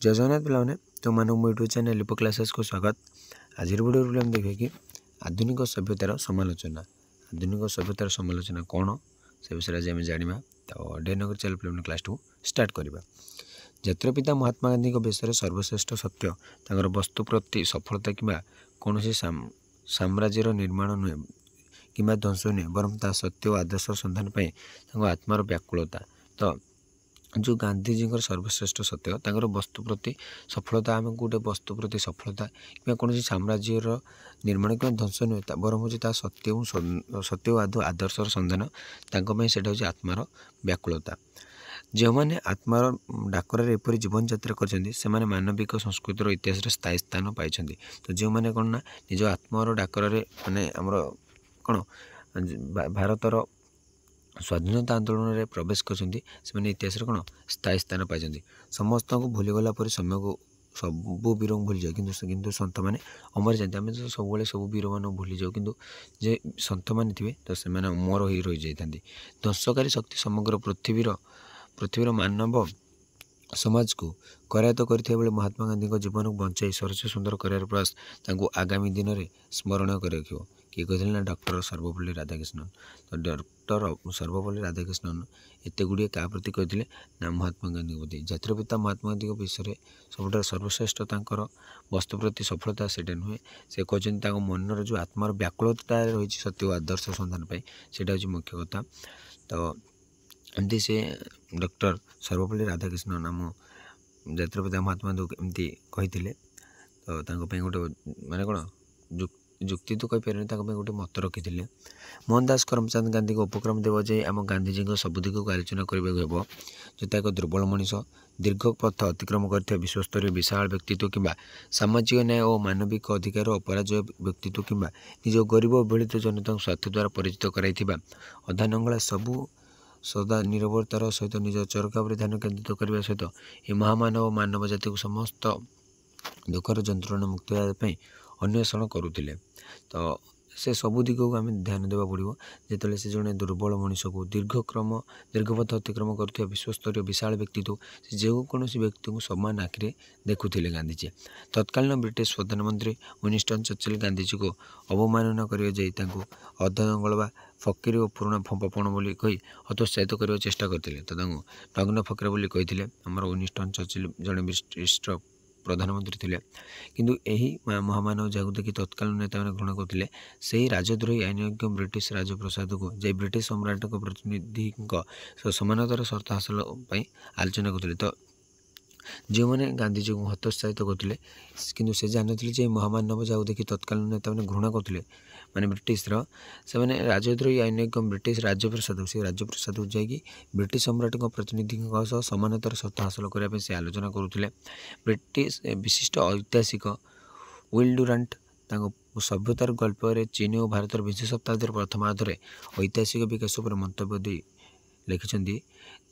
जय जगन्नाथ पिलाने तो मानक मो यूट्यूब चैनल लिपो क्लासेस को स्वागत। आज वीडियो हम देखिए कि आधुनिक सभ्यतार समालोचना। आधुनिक सभ्यतार समालोचना कौन से विषय आज आम जाना। तो डेनगर चैनल पिलाने क्लास टू स्टार्ट करवा। जातिर पिता महात्मा गांधी विषय सर्वश्रेष्ठ सत्य तर वस्तु प्रति सफलता कि कौन साम्राज्यर निर्माण नुहे कि ध्वंस नुहे बरम ता सत्य और आदर्श संधान पर आत्मार व्याकुलता। तो जो गांधीजी सर्वश्रेष्ठ सत्य तर वस्तु प्रति सफलता आम गोटे वस्तु प्रति सफलता कि कौन साम्राज्यर निर्माण कि ध्वंस नुहे बरम हूँ सत्य आदर्श संधान से आत्मार व्याकुलता। जो मैंने आत्मार डाकर एपरी जीवन यात्रा कर मानविक संस्कृतिर इतिहास स्थायी स्थान पाई। तो जो मैंने कौन ना निज आत्मार डाकर माने आमर कौन भारतर स्वाधीनता आंदोलन में प्रवेश कर इतिहास कौन स्थायी स्थान पाई। समस्त को भूलीगला पर समय को सबू वीर भूली जाओ कि सत मैंने अमर जाते आम तो सब सब वीर मान भूली जाऊ कि जे सत मैंने थे तो से अमर हो रही जाता। ध्वंसकारी शक्ति समग्र पृथ्वीर मानव समाज को करायत्त करते महात्मा गांधी जीवन को बंचाई सरस सुंदर कर प्रयास आगामी दिन में स्मरण कर रखियो। किए कहते ना डॉक्टर सर्वपल्ली राधाकृष्णन। तो डॉक्टर सर्वपल्ली राधाकृष्णन एत गुड़े क्या प्रति कहते ना महात्मा गांधी प्रति। जातिर पिता महात्मा गांधी विषय सब सर्वश्रेष्ठ वस्तु प्रति सफलता से नुहे से कहते मनर जो आत्मार व्याकुलता रही सत्य आदर्श संधान से मुख्य कथा। तो एमती से डॉक्टर सर्वपल्ली राधाकृष्णन नाम जातिर पिता महात्मा गांधी एमती कही। तो गोटे माने कौन जुक्ति तो कहीपर गोटे मत रखी। मोहनदास करमचंद गांधी को उपक्रम देव जे आम गांधीजी सब दिग को आलोचना करने जो एक दुर्बल मनीष दीर्घ पथ अतिक्रम कर विश्वस्तरीय विशाल व्यक्तित्व कि सामाजिक न्याय और मानविक अधिकार अपराजय व्यक्तित्व कि निज गरीब अवहेलित जनता स्वार्थ द्वारा परिचित कराई अधानंगला सबू सदा निरवतार सहित निज चरका पर ध्यान केन्द्रित करने सहित ये महामानव मानव जाति को समस्त दुखर जंत्रणा मुक्ति देवाई अन्वेषण करुले। तो से सबू दिग को आम ध्यान देवा पड़ो जिते से जड़े दुर्बल मनीष को दीर्घपथ अतिक्रम कर विश्वस्तरीय विशाल व्यक्तित्व से जो कौन व्यक्ति को समान आखिरे देखुले गांधीजी। तत्कालीन ब्रिटिश प्रधानमंत्री विनस्टन चर्चिल गांधीजी को अवमानना करने अधदंगल व फकीर और पुराणा फंपपण बोली कही हतोत्साहित करने चेष्टा करते। तो नग्न फकीर बोली कही आमर विनस्टन चर्चिल जड़े ब्रिटिश प्रधानमंत्री थे किंतु यही महामानव जहाँ देखिए तत्कालीन नेता मैंने ग्रहण करते से ही राजद्रोही आईनज्ञ ब्रिटिश राजप्रसाद को जे ब्रिटिश सम्राट प्रतिनिधि समानतार शर्त हासिल आलोचना करते। तो जो मैंने गांधीजी को हतोत्साहित करते किंतु से जानते महामानव जहाँ देखिए तत्कालीन नेता मैंने घृणा करते माने ब्रिटिश से मैंने राजद्रोही आईनज्ञ ब्रिटिश राजप्रसाद से राजप्रसाद को जाकि ब्रिटिश सम्राट प्रतिनिधि समानतार शर्त हासिल करने से आलोचना करुले। ब्रिटिश विशिष्ट ऐतिहासिक विल डुरांट सभ्यतार गल्प चीन और भारत 20 शताब्दी प्रथमार्धर ऐतिहासिक विकास पर मंतव्य दे लिखिं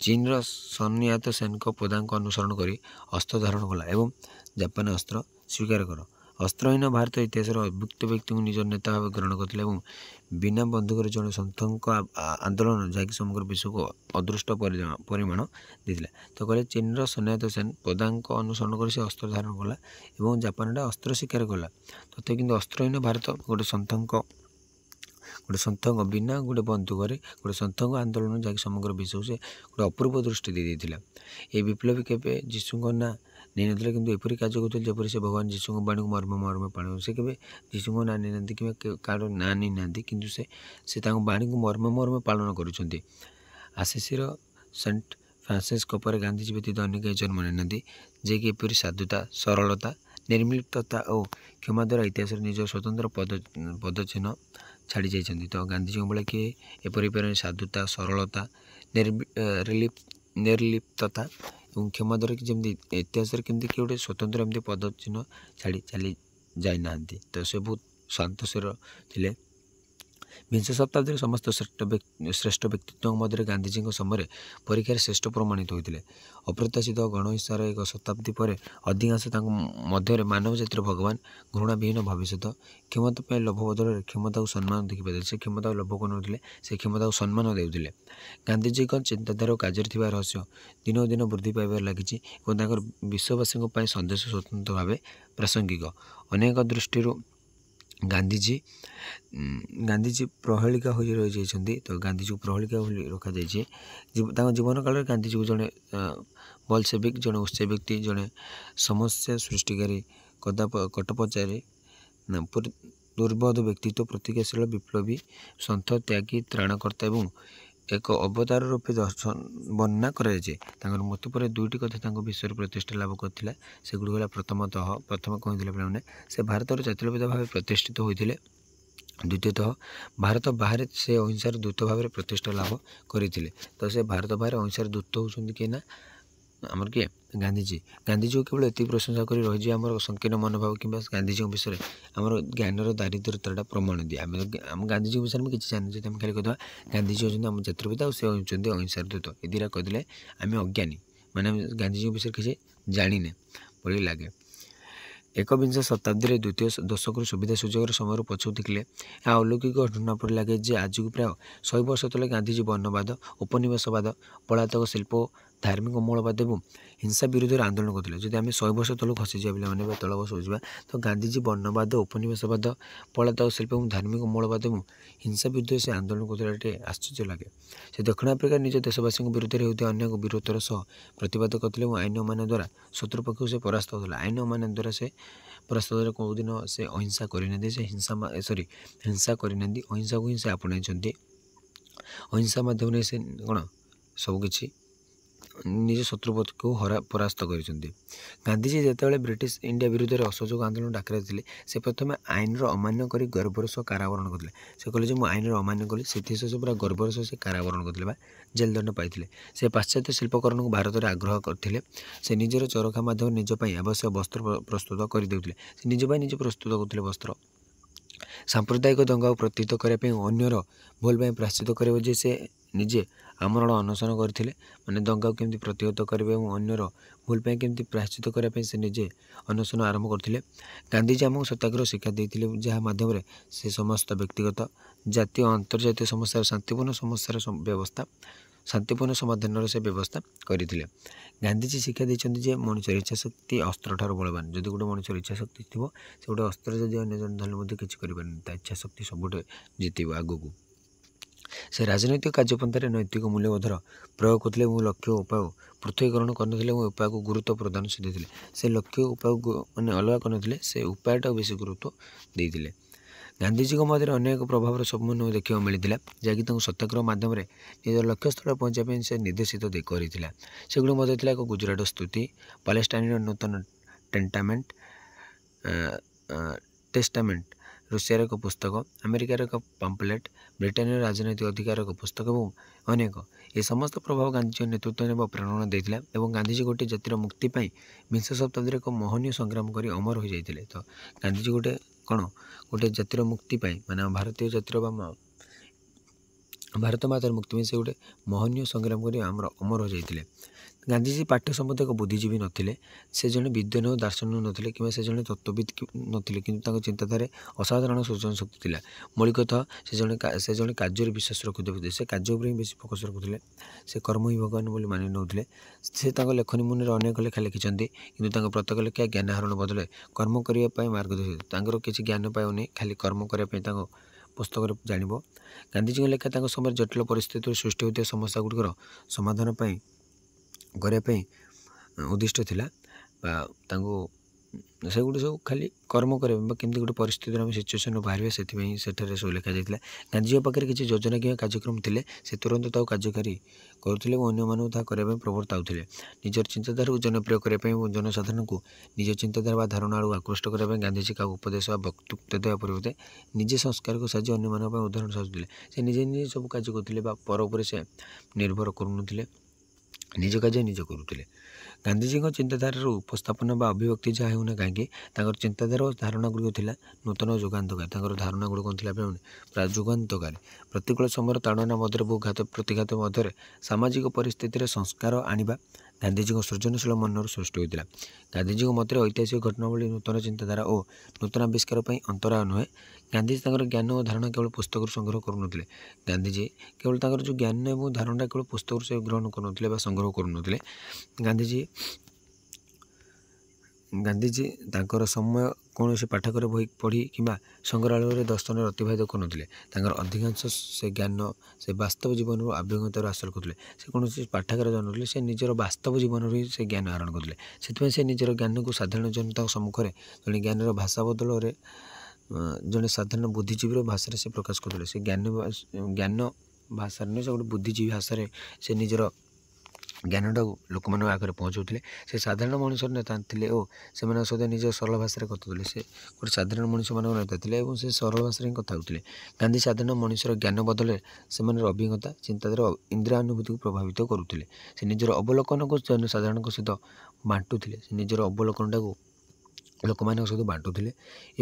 चीन सन्यात सेन पदांक अनुसरण कर अस्त्र धारण कला एवं जापान अस्त्र स्वीकार कर अस्त्रहीन भारत इतिहास अभुक्त व्यक्ति को निज नेता भाव ग्रहण करते बिना बंधुक जड़े सन्थ आंदोलन जहाँकि समग्र विश्व को अदृष्ट परिमाण देता। तो कहले चीन सन्यात सेन पदांक अनुसरण कर से अस्त्र धारण कला और जापान अस्त्र स्वीकार कला तथा कि अस्त्रहीन भारत गोटे सन्थ बिना गोटे बंधुक गोटे सन्थ आंदोलन जहाँकि समग्र विश्व से गोटे अपूर्व दृष्टि दे देता। ये विप्लवी केवे जीशु ना नहीं ना कि एपरी कार्य करते जपर से भगवान जीशु बाणी को मर्म मर्म पाण से केवे जीशु ना नहीं ना कि कार ना नहीं ना कि से बाणी को मर्म मर्म पालन कर। आशीषर सेंट फ्रांसिस पर गांधीजी व्यतीत अनेक जन्म नहीं ना जे कि एपरी साधुता सरलता निर्मिलिप्तता और क्षमा द्वारा इतिहास निज स्वतंत्र पदचिन्ह छाड़ी जाइछन्ति। तो गांधीजी बेले किए एपरी साधुता सरलता निर्लिप्तता और क्षमा द्वारा कि जमी इतिहास केमती किए गोटे स्वतंत्र एमती पदचिन्ह छाड़ी चली जाना। तो से बहुत शांतशीर थे ବିଂଶ ଶତାବ୍ଦୀରେ ସମସ୍ତ ଶ୍ରେଷ୍ଠ ବ୍ୟକ୍ତିତ୍ୱଙ୍କ ମଧ୍ୟରେ ଗାନ୍ଧିଜୀଙ୍କ ସମୟରେ ପରୀକ୍ଷାରେ ଶ୍ରେଷ୍ଠ ପ୍ରମାଣିତ ହୋଇଥିଲେ। ଅପ୍ରତ୍ୟାଶିତ ଗଣହିଂସାର ଏକ ଶତାବ୍ଦୀ ପରେ ଅଧିକାଂଶ ତାଙ୍କ ମଧ୍ୟରେ ମାନବ ଜାତିର ଭଗବାନ, ଘୃଣାବିହୀନ ଭବିଷ୍ୟତ, କ୍ଷମତା ପାଇଁ ଲୋଭ ବଦଳରେ କ୍ଷମତାକୁ ସମ୍ମାନ ଦେଖିପାରିଥିଲେ। ସେ କ୍ଷମତାକୁ ଲୋଭ କରୁନଥିଲେ, ସେ କ୍ଷମତାକୁ ସମ୍ମାନ ଦେଉଥିଲେ। ଗାନ୍ଧିଜୀଙ୍କ ଚିନ୍ତାଧାରା ଓ କାର୍ଯ୍ୟରେ ଥିବା ରହସ୍ୟ ଦିନକୁ ଦିନ ବୃଦ୍ଧି ପାଇବାରେ ଲାଗିଛି ଏବଂ ତାଙ୍କର ବିଶ୍ୱବାସୀଙ୍କ ପାଇଁ ସନ୍ଦେଶ ସ୍ୱତନ୍ତ୍ର ଭାବେ ପ୍ରାସଙ୍ଗିକ। ଅନେକ ଦୃଷ୍ଟିରୁ ଗାନ୍ଧିଜୀ ପ୍ରହେଳିକା ହୋଇ ରହିଯାଇଛନ୍ତି। ତ ଗାନ୍ଧିଜୀକୁ ପ୍ରହେଳିକା ହୋଇ ରଖାଯାଇଛି। ତାଙ୍କ ଜୀବନ କାଳରେ ଗାନ୍ଧିଜୀକୁ ଜଣେ ବଲସେବିକ୍, ଜଣେ ଉତ୍ସାହୀ ବ୍ୟକ୍ତି, ଜଣେ ସମସ୍ୟା ସୃଷ୍ଟିକାରୀ, କଟପଚାରୀ, ଦୁର୍ବୋଧ ବ୍ୟକ୍ତିତ୍ୱ, ପ୍ରତିକ୍ରିୟାଶୀଳ ବିପ୍ଳବୀ, ସନ୍ଥ, ତ୍ୟାଗୀ, ତ୍ରାଣକର୍ତ୍ତା ଏବଂ ଏକ ଅବତାର ରୂପେ ବର୍ଣ୍ଣନା କରାଯାଇଛି। ତାଙ୍କର ମୃତ୍ୟୁ ପରେ ଦୁଇଟି କଥା ତାଙ୍କ ବିଷୟରେ ପ୍ରତିଷ୍ଠା ଲାଭ କରିଥିଲା। ସେଗୁଡ଼ିକ ହେଲା ପ୍ରଥମେ କହିଥିଲେ ପିଲାମାନେ ସେ ଭାରତର ଜାତୀୟ ପିତା ଭାବେ ପ୍ରତିଷ୍ଠିତ ହୋଇଥିଲେ। ଦ୍ୱିତୀୟତଃ ଭାରତ ବାହାରେ ସେ ଅହିଂସାର ଦୂତ ଭାବରେ ପ୍ରତିଷ୍ଠା ଲାଭ କରିଥିଲେ। ତ ସେ ଭାରତ ବାହାରେ ଅହିଂସାର ଦୂତ ହେଉଛନ୍ତି କିଏ ନା ଆମର କିଏ? ଗାନ୍ଧିଜୀକୁ କେବଳ ଏତିକି ପ୍ରଶଂସା କରି ରହିଯିବା ଆମର ସଂକୀର୍ଣ୍ଣ ମନୋଭାବ କିମ୍ବା ଗାନ୍ଧିଜୀଙ୍କ ବିଷୟରେ ଆମର ଜ୍ଞାନର ଦାରିଦ୍ର୍ୟତାଟା ପ୍ରମାଣ ଦିଏ। ଆମ ଗାନ୍ଧିଜୀଙ୍କ ବିଷୟରେ ଆମେ କିଛି ଜାଣିଛୁ, ଆମେ ଖାଲି କହିଦେବା ଗାନ୍ଧିଜୀ ହେଉଛନ୍ତି ଆମ ଜାତୀୟ ପିତା ଆଉ ସେ ହେଉଛନ୍ତି ଅହିଂସାର ଦୂତ। ଏ ଦୁଇଟା କହିଦେଲେ ଆମେ ଅଜ୍ଞାନୀ, ମାନେ ଆମେ ଗାନ୍ଧିଜୀଙ୍କ ବିଷୟରେ କିଛି ଜାଣିନେ ଭଳି ଲାଗେ। एकविंश शताब्दी द्वितीय दशक सुविधा सुजोग समय पछू देखिले यह अलौकिक घटना पर लगे जे आज को प्राय 100 वर्ष तले गांधीजी वर्णवाद, उपनिवेशवाद, पलातक शिल्प, धार्मिक मौलवाद और हिंसा विरुद्ध आंदोलन करते। जब आम 100 वर्ष तल खसीजा पे तल बस हो तो गांधीजी वर्णवाद, उपनिवेशवाद, पलातक शिल्प और धार्मिक मौलवाद और हिंसा विरुद्ध से आंदोलन करते आश्चर्य लगे। से दक्षिण आफ्रिका निज देशवासी विरुद्ध होता अन्य विरोधर सह प्रतिवाद करते और आईन मान द्वारा शत्रुपक्ष से परास्त होता। आईन मान द्वारा से परास्त कौ दिन से अहिंसा करना से हिंसा करना अहिंसा को ही से आपणाई। अहिंसा मध्यम से कौन सबकि निज शत्रुपक्ष को परास्त कर। गांधीजी जिते ब्रिटिश इंडिया विरुद्ध में असहयोग आंदोलन डाकरा थे से प्रथम आईन अमान्य कर गर्वर सह कारावरण करते। से कहले मुझे आईन अमान्य कली से पूरा गर्वर सह से कारावरण करते जेल दंड पाई। से पाश्चात्य शिल्पकरण को भारत में आग्रह करते। से निजर चरखा माध्यम निजपाई आवश्यक वस्त्र प्रस्तुत करदे। से निज प्रस्तुत करते वस्त्र। सांप्रदायिक दंगा प्रतिहित करने अन्यर भूल प्रायश्चित करे से निजे आमरण अनशन करते। माने दंगा केमती प्रतिहत करेंगे और अन्यर भूल केमती प्रायश्चित करने से निजे अनशन आरंभ करते। गांधीजी आमको सत्याग्रह शिक्षा देते जहाँ माध्यम से समस्त व्यक्तिगत जातीय अंतर्जातीय समस्या शांतिपूर्ण समाधान से व्यवस्था करते। गांधीजी शिक्षा देते मनुष्य इच्छा शक्ति अस्त्र ठार बलवान। जदि गोटे मनुष्य इच्छा शक्ति थी से गोटे अस्त्र जब अन्य जन धरले किसी कर इच्छा शक्ति सबुठे जित आग को। से राजनैतिक कार्यपंथार नैतिक मूल्यबोधर प्रयोग करते लक्ष्य उपाय पृथकीकरण करते उपाय को गुरुत्व प्रदान से देते। से लक्ष्य उपाय मैंने अलग करते से उपायटा बेसी गुरुत्व देते। गांधीजी मध्य अनेक प्रभाव समन्वय देखा मिलता जहाँकि सत्याग्रह मध्यम निज लक्ष्य स्थल पहुँचापी से निर्देशित करता। सेगुड़ी मध्य एक गुजराट स्तुति, पालेस्टाइन नूतन टेस्टामेंट, रूसियार एक पुस्तक, अमेरिकार एक पम्पलेट, ब्रिटेन राजनैतिक अधिकार एक पुस्तक और अनेक ये समस्त प्रभाव गांधीजी नेतृत्व ने प्रेरणा देता। और गांधीजी गोटे जातिर मुक्ति विंश शताब्दी एक मोहनीय संग्राम कर अमर हो जाते। तो गांधीजी गोटे कौन गोटे जातिर मुक्ति माने भारतीय जातिर भारत मातार मुक्ति से गोटे मोहनीय संग्राम कर अमर हो जाते। गांधीजी पाठ्य संबंध एक बुद्धिजीवी नथिले, से जड़े विद्वान और दार्शनिक नथिले कि से जड़े तत्वविद नथिले, किंतु चिंताधारा असाधारण सृजन शक्ति थिला। मौलिकतः से जड़े कार्य विश्वास रखुते। से कार्य उपर बेसी फोकस रखुते। से कर्म ही भगवान बोली मानि नौले। से लेखनी मुनि अनेक लेखा लिखिं कि प्रत्येक लेखा ज्ञान आहरण बदले कर्म करने मार्गदर्शन किसी ज्ञान पाऊनी खाली कर्म करने पुस्तक जानिब। गांधीजी लेखा समय जटिल परिस्थिति सृष्टि होता समस्या गुड़िकर समाधान करने उद्दिष्ट थिला। से गुटे सब खाली कर्म करें केमती गोटे परिस्थिति आम सिचुएसन बाहर से सब लिखा जाता। गांधीजी पाखे किसी योजना कि कार्यक्रम थे से तुरंत कार्यकारी करुले और अन्य करने प्रवर्ताऊे। निजर चिंताधारा को जनप्रिय करने और जनसाधारण को निज चिंताधारा धारणा आड़ आकृष्ट करने गांधीजी का उपदेश वक्तृत्व देवा परिवर्ते निजे संस्कार को साजे अन्य उदाहरण साजुले। से निजे निजे सब कार्य करते पर से निर्भर करुन निज कार्य निज करुले। ଗାନ୍ଧିଜୀଙ୍କ ଚିନ୍ତାଧାରାର ଉପସ୍ଥାପନା ବା ଅଭିବ୍ୟକ୍ତି ଯାହା ହେଉନା କାହିଁକି ତାଙ୍କର ଚିନ୍ତାଧାରା ଓ ଧାରଣା ଗୁଡ଼ିକ ଥିଲା ନୂତନ ଯୁଗାନ୍ତକାରୀ। ତାଙ୍କର ଧାରଣା ଗୁଡ଼ିକ ଥିଲା ପ୍ରାୟ ଯୁଗାନ୍ତକାରୀ। ପ୍ରତିକୂଳ ସମୟର ତାଡ଼ନା ମଧ୍ୟରେ ବହୁ ଘାତ ପ୍ରତିଘାତ ମଧ୍ୟରେ ସାମାଜିକ ପରିସ୍ଥିତିରେ ସଂସ୍କାର ଆଣିବା ଗାନ୍ଧିଜୀଙ୍କ ସୃଜନଶୀଳ ମନରୁ ସୃଷ୍ଟି ହୋଇଥିଲା। ଗାନ୍ଧିଜୀଙ୍କ ମତରେ ଐତିହାସିକ ଘଟଣାବଳୀ ନୂତନ ଚିନ୍ତାଧାରା ଓ ନୂତନ ଆବିଷ୍କାର ପାଇଁ ଅନ୍ତରାୟ ନୁହେଁ। ଗାନ୍ଧିଜୀ ତାଙ୍କର ଜ୍ଞାନ ଓ ଧାରଣା କେବଳ ପୁସ୍ତକରୁ ସଂଗ୍ରହ କରୁନଥିଲେ। ଗାନ୍ଧିଜୀ କେବଳ ତାଙ୍କର ଯେଉଁ ଜ୍ଞାନ ଏବଂ ଧାରଣାଟା କେବଳ ପୁସ୍ତକରୁ ସେ ଗ୍ରହଣ କରୁନଥିଲେ ବା ସଂଗ୍ରହ କରୁନଥିଲେ। ଗାନ୍ଧିଜୀ ତାଙ୍କର ସମୟ କୌଣସି ପାଠକରେ ବହି ପଢ଼ି କିମ୍ବା ସଂଗ୍ରହାଳୟରେ ଦର୍ଶନରେ ଅତିବାହିତ କରୁନଥିଲେ। ତାଙ୍କର ଅଧିକାଂଶ ସେ ଜ୍ଞାନ ସେ ବାସ୍ତବ ଜୀବନରୁ ଅଭିଜ୍ଞତାରୁ ହାସଲ କରୁଥିଲେ। ସେ କୌଣସି ପାଠାଗାରରେ ଯାଉନଥିଲେ, ସେ ନିଜର ବାସ୍ତବ ଜୀବନରୁ ହିଁ ସେ ଜ୍ଞାନ ଆହରଣ କରୁଥିଲେ। ସେଥିପାଇଁ ସେ ନିଜର ଜ୍ଞାନକୁ ସାଧାରଣ ଜନତାଙ୍କ ସମ୍ମୁଖରେ ଜଣେ ଜ୍ଞାନର ଭାଷା ବଦଳରେ ଜଣେ ସାଧାରଣ ବୁଦ୍ଧିଜୀବୀର ଭାଷାରେ ସେ ପ୍ରକାଶ କରୁଥିଲେ। ସେ ଜ୍ଞାନ ଭାଷାରେ ନୁହେଁ, ସେ ଗୋଟେ ବୁଦ୍ଧିଜୀବୀ ଭାଷାରେ ସେ ନିଜର ଜ୍ଞାନଟାକୁ ଲୋକମାନଙ୍କ ଆଗରେ ପହଞ୍ଚାଉଥିଲେ। ସେ ସାଧାରଣ ମଣିଷର ନେତା ଥିଲେ ଓ ସେମାନଙ୍କ ସହିତ ନିଜ ସରଳ ଭାଷାରେ କଥା ହେଉଥିଲେ। ସେ ଗୋଟେ ସାଧାରଣ ମଣିଷମାନଙ୍କ ନେତା ଥିଲେ ଏବଂ ସେ ସରଳ ଭାଷାରେ ହିଁ କଥା ହେଉଥିଲେ। ଗାନ୍ଧୀ ସାଧାରଣ ମଣିଷର ଜ୍ଞାନ ବଦଳରେ ସେମାନଙ୍କର ଅଭିଜ୍ଞତା ଚିନ୍ତାଧାରା ଇନ୍ଦ୍ରିୟାନୁଭୂତିକୁ ପ୍ରଭାବିତ କରୁଥିଲେ। ସେ ନିଜର ଅବଲୋକନକୁ ଜନସାଧାରଣଙ୍କ ସହିତ ବାଣ୍ଟୁଥିଲେ। ସେ ନିଜର ଅବଲୋକନଟାକୁ ଲୋକମାନଙ୍କ ସହିତ ବାଣ୍ଟୁଥିଲେ।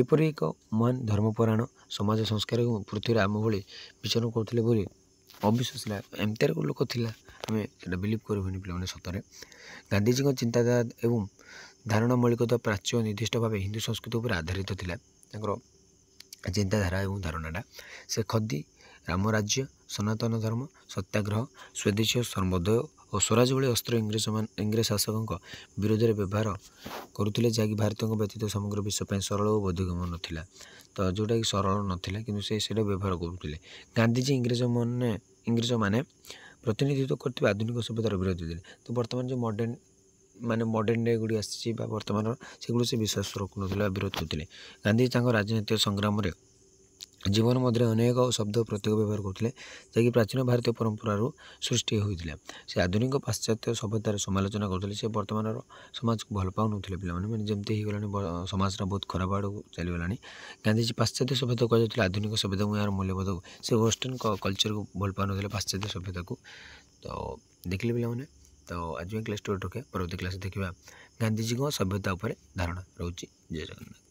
ଏପରି ଏକ ମହାନ ଧର୍ମପରାୟଣ ସମାଜ ସଂସ୍କାର ଏବଂ ପୃଥିବୀରେ ଆମ ଭଳି ବିଚରଣ କରୁଥିଲେ ବୋଲି ଅବିଶ୍ୱାସ ଥିଲା। ଏମିତିଆ ଲୋକ ଥିଲା, ଆମେ ସେଇଟା ବିଲିଭ୍ କରିବୁନି ପିଲାମାନେ। ସତରେ ଗାନ୍ଧିଜୀଙ୍କ ଚିନ୍ତାଧାରା ଏବଂ ଧାରଣା ମୌଳିକତା ପ୍ରାଚ୍ୟ ନିର୍ଦ୍ଦିଷ୍ଟ ଭାବେ ହିନ୍ଦୁ ସଂସ୍କୃତି ଉପରେ ଆଧାରିତ ଥିଲା। ତାଙ୍କର ଚିନ୍ତାଧାରା ଏବଂ ଧାରଣାଟା ସେ ଖଦୀ, ରାମରାଜ୍ୟ, ସନାତନ ଧର୍ମ, ସତ୍ୟାଗ୍ରହ, ସ୍ୱଦେଶୀୟ ସର୍ବୋଦୟ ଓ ସ୍ୱରାଜ ଭଳି ଅସ୍ତ୍ର ଇଂରେଜ ଶାସକଙ୍କ ବିରୋଧରେ ବ୍ୟବହାର କରୁଥିଲେ, ଯାହାକି ଭାରତୀୟଙ୍କ ବ୍ୟତୀତ ସମଗ୍ର ବିଶ୍ୱ ପାଇଁ ସରଳ ଓ ବୋଧଗମ୍ୟ ନଥିଲା। ତ ଯେଉଁଟାକି ସରଳ ନଥିଲା କିନ୍ତୁ ସେ ସେଇଟା ବ୍ୟବହାର କରୁଥିଲେ। ଗାନ୍ଧିଜୀ ଇଂରେଜମାନେ ପ୍ରତିନିଧିତ୍ୱ କରୁଥିବା ଆଧୁନିକ ସଭ୍ୟତାର ବିରୋଧୀ ଥିଲେ। ତ ବର୍ତ୍ତମାନ ଯେଉଁ ମଡ଼ର୍ଣ୍ଣ ଡେ ଗୁଡ଼ିକ ଆସିଛି ବା ବର୍ତ୍ତମାନର ସେଗୁଡ଼ିକ ସେ ବିଶ୍ୱାସ ରଖୁନଥିଲେ ବା ବିରୋଧ କରୁଥିଲେ। ଗାନ୍ଧିଜୀ ତାଙ୍କ ରାଜନୈତିକ ସଂଗ୍ରାମରେ ଜୀବନ ମଧ୍ୟରେ ଅନେକ ଶବ୍ଦ ପ୍ରତୀକ ବ୍ୟବହାର କରୁଥିଲେ, ଯାହାକି ପ୍ରାଚୀନ ଭାରତୀୟ ପରମ୍ପରାରୁ ସୃଷ୍ଟି ହୋଇଥିଲା। ସେ ଆଧୁନିକ ପାଶ୍ଚାତ୍ୟ ସଭ୍ୟତାର ସମାଲୋଚନା କରୁଥିଲେ। ସେ ବର୍ତ୍ତମାନର ସମାଜକୁ ଭଲ ପାଉନଥିଲେ ପିଲାମାନେ, ଯେମିତି ହେଇଗଲାଣି ସମାଜଟା ବହୁତ ଖରାପ ଆଡ଼କୁ ଚାଲିଗଲାଣି। ଗାନ୍ଧିଜୀ ପାଶ୍ଚାତ୍ୟ ସଭ୍ୟତା କୁହାଯାଉଥିଲା ଆଧୁନିକ ସଭ୍ୟତାକୁ ଏହାର ମୂଲ୍ୟବୋଧକୁ। ସେ ୱେଷ୍ଟର୍ଣ୍ଣ କଲଚରକୁ ଭଲ ପାଉନଥିଲେ, ପାଶ୍ଚାତ୍ୟ ସଭ୍ୟତାକୁ। ତ ଦେଖିଲେ ପିଲାମାନେ, ତ ଆଜି ପାଇଁ କ୍ଲାସ୍ 2 ରଖିବା। ପରବର୍ତ୍ତୀ କ୍ଲାସ୍ ଦେଖିବା ଗାନ୍ଧିଜୀଙ୍କ ସଭ୍ୟତା ଉପରେ ଧାରଣା ରହୁଛି। ଜୟ ଜଗନ୍ନାଥ।